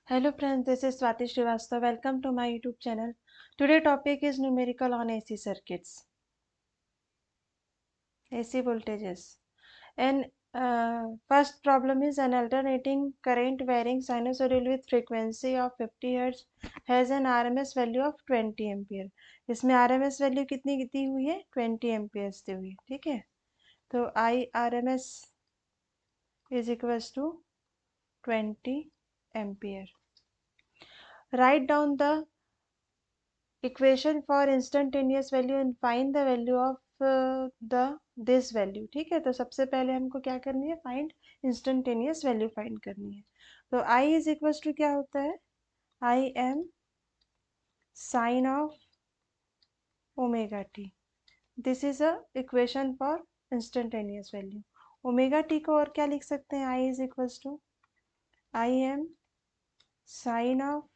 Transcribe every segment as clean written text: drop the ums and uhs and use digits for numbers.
Hello friends, this is Swati Srivastava. Welcome to my YouTube channel. Today topic is numerical on AC circuits. AC voltages. And first problem is an alternating current varying sinusoidal with frequency of 50 Hz has an RMS value of 20 ampere. इसमें RMS value कितनी दी हुई है? 20 amperes दी हुई है. ठीक है, तो I RMS is equals to 20 ampere. Write down the equation for instantaneous value and find the value of this value. ठीक है, तो सबसे पहले हमको क्या करनी है? फाइंड इंस्टेंटेनियस वैल्यू फाइंड करनी है. तो I इज इक्वल्स टू क्या होता है? I M sine of omega T. This is a equation for instantaneous value. Omega T को और क्या लिख सकते हैं? I is equals to I M sine of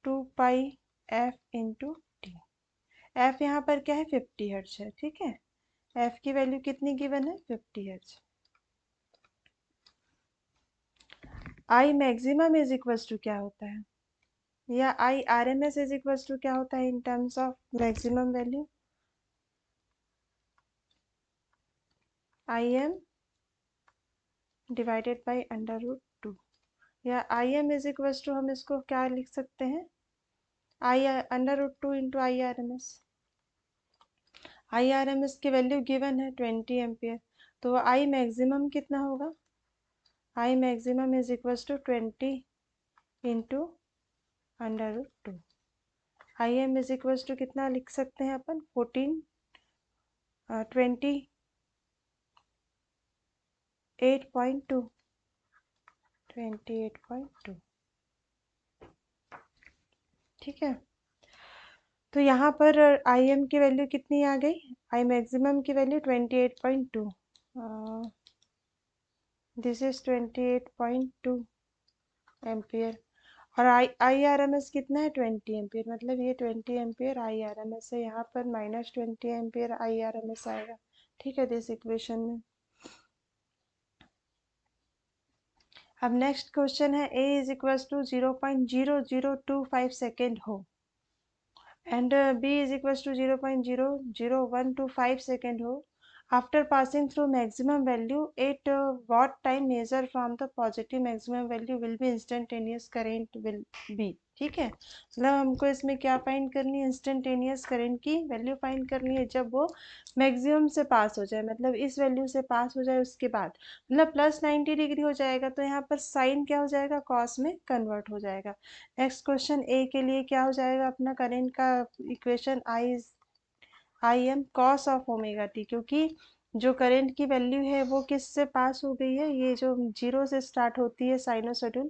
2 pi F into T. F यहाँ पर क्या है? 50 हर्ट्ज है. ठीक है, एफ की वैल्यू कितनी गिवन है? 50 hertz. I maximum is equals to क्या होता है? या I R M S is equals to क्या होता है in terms of maximum value? I M divided by under root 2. या I M is equals to हम इसको क्या लिख सकते हैं? I under root 2 into I R M S. I R M S की वैल्यू गिवन है 20 एम्पियर, तो आई मैक्सिमम कितना होगा? I maximum is equals to 20 into under root 2. I M is equals to कितना लिख सकते हैं अपन? 28.2. ठीक है, तो यहाँ पर आई एम की वैल्यू कितनी आ गई? आई मैक्सिमम की वैल्यू 28.2. This is 28.2 ampere. और आई आर एम एस कितना है? 20 एम्पियर. मतलब ये 20 ampere I R M S है. यहाँ पर -20 ampere I R M S आएगा. ठीक है, दिस इक्वेशन में. अब नेक्स्ट क्वेश्चन है a is equals to 0.0025 second हो and b is equals to 0.00125 second हो. After passing through maximum value at what time measure from the positive maximum value will be instantaneous current will be. ठीक है, मतलब हमको इसमें क्या find करनी है? इंस्टेंटेनियस करंट की वैल्यू फाइंड करनी है जब वो मैक्सिमम से पास हो जाए. मतलब इस वैल्यू से पास हो जाए उसके बाद, मतलब +90 डिग्री हो जाएगा, तो यहाँ पर साइन क्या हो जाएगा? कॉस में कन्वर्ट हो जाएगा. नेक्स्ट क्वेश्चन ए के लिए क्या हो जाएगा अपना करंट का equation? I am cos of omega T, क्योंकि जो करंट की वैल्यू है वो किस से पास हो गई है? ये जो जीरो से स्टार्ट होती है साइनोसॉइडल,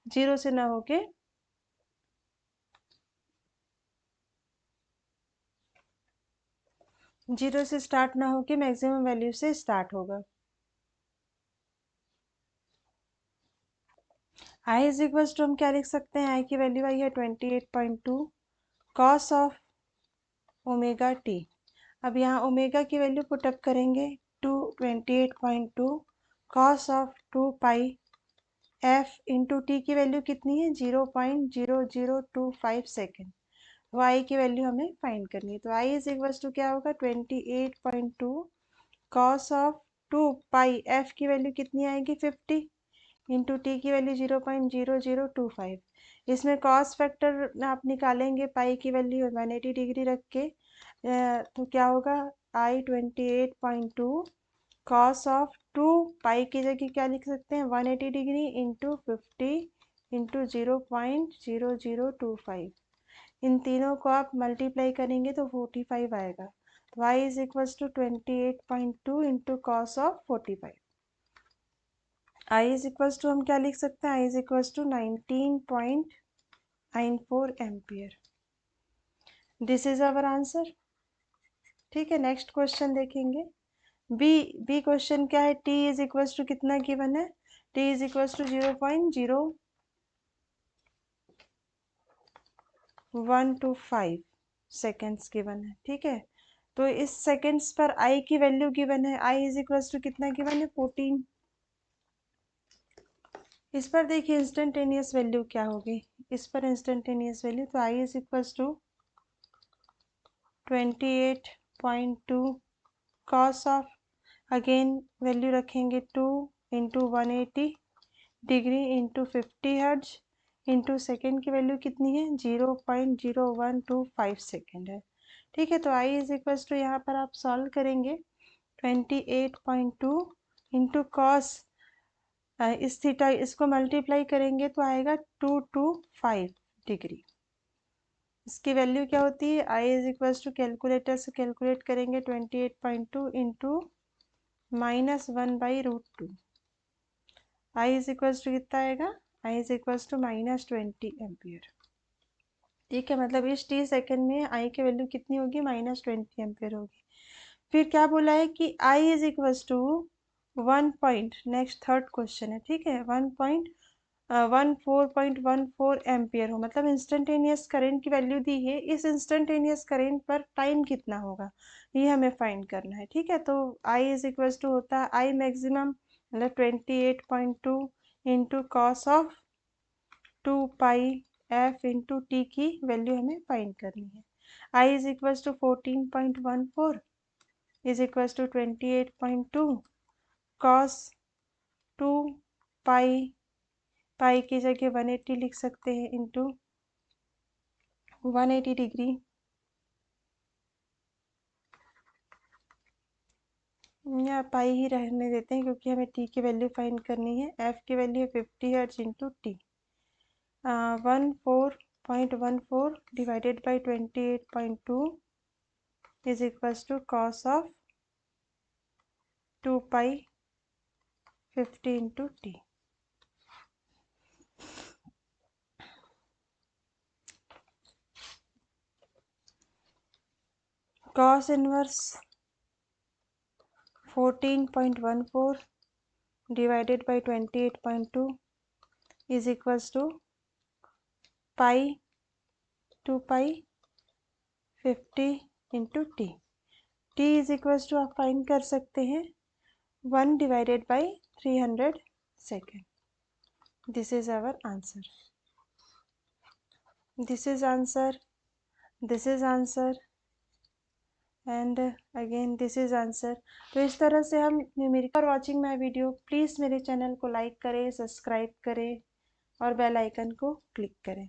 जीरो से ना होके जीरो से स्टार्ट ना होके मैक्सिमम वैल्यू से स्टार्ट होगा. आई इज इक्वल्स टू हम क्या लिख सकते हैं? आई की वैल्यू आई है 28.2 कॉस ऑफ ओमेगा टी. अब यहाँ ओमेगा की वैल्यू पुटअप करेंगे to 28.2 cos of 2 pi F into T की वैल्यू कितनी है? 0.0025 सेकेंड. वाई की वैल्यू हमें फाइंड करनी है, तो आई इज इक्वल्स टू क्या होगा? 28.2 कॉस ऑफ 2 पाई एफ की वैल्यू कितनी आएगी? 50 इंटू टी की वैल्यू 0.0025. इसमें कॉस फैक्टर आप निकालेंगे पाई की वैल्यू 180 डिग्री रख के, तो क्या होगा? आई 28.2 कॉस ऑफ 2 पाई की जगह क्या लिख सकते हैं? 180 डिग्री इंटू 50 इंटू 0.0025. इन तीनों को आप मल्टीप्लाई करेंगे तो 45 आएगा. तो y is equals to 28.2 into cos of 45. I is equals to हम क्या लिख सकते हैं? I is equals to 19.94 ampere. This is our answer. ठीक है, नेक्स्ट क्वेश्चन देखेंगे. बी क्वेश्चन क्या है? टी इज इक्वल्स टू कितना गिवन है? T is equals to 0.0125 seconds given है. ठीक है, तो इस सेकेंड्स पर आई की वैल्यू गिवन है. आई इज इक्वल्स टू कितना गिवन है? 14 इस पर देखिए इंस्टेंटेनियस वैल्यू क्या होगी, इस पर इंस्टेंटेनियस वैल्यू तो I is equals to 28.2 cos of, again value रखेंगे 2 into 180 degree into 50 hertz into second की वैल्यू कितनी है 0.0125 सेकेंड है। ठीक है, तो आई इज इक्वल्स टू यहाँ पर आप सॉल्व करेंगे 28.2 इंटू कॉस, इस थीटा इसको मल्टीप्लाई करेंगे तो आएगा 225 डिग्री। इसकी वैल्यू क्या होती है, I is equals to calculator से कैलकुलेट करेंगे 28.2 into -1/√2, I is equals to कितना आएगा, I is equals to -20 ampere. ठीक है, मतलब इस t सेकेंड में आई की वैल्यू कितनी होगी -20 एम्पियर होगी। फिर क्या बोला है कि I is equals to 1 point, next third question है, ठीक है, 14.14 एम्पियर हो, मतलब इंस्टेंटेनियस करंट की वैल्यू दी है, इस इंस्टेंटेनियस करंट पर टाइम कितना होगा ये हमें फाइंड करना है। ठीक है, तो I इज इक्वल्स टू होता है I मैक्सिमम मतलब 28.2 into cos of 2πf into T की वैल्यू हमें फाइंड करनी है। I is equals to 14.14 is equals to 28.2 cos 2 pi की जगह 180 लिख सकते हैं इंटू 180 डिग्री, या पाई ही रहने देते हैं क्योंकि हमें टी की वैल्यू फाइंड करनी है। एफ की वैल्यू है 50 hertz into T, 14.14 divided by 28.2 is equals to cos of 2π50 into T. Cos inverse 14.14 divided by 28.2 is equals to pi 2π50 into T. T is equals to आप find कर सकते हैं 1 divided by 300 second. This is our answer, this is answer, this is answer and again this is answer. तो इस तरह से हम numerical. For watching my video please मेरे चैनल को लाइक करें, सब्सक्राइब करें और बेल आइकन को क्लिक करें।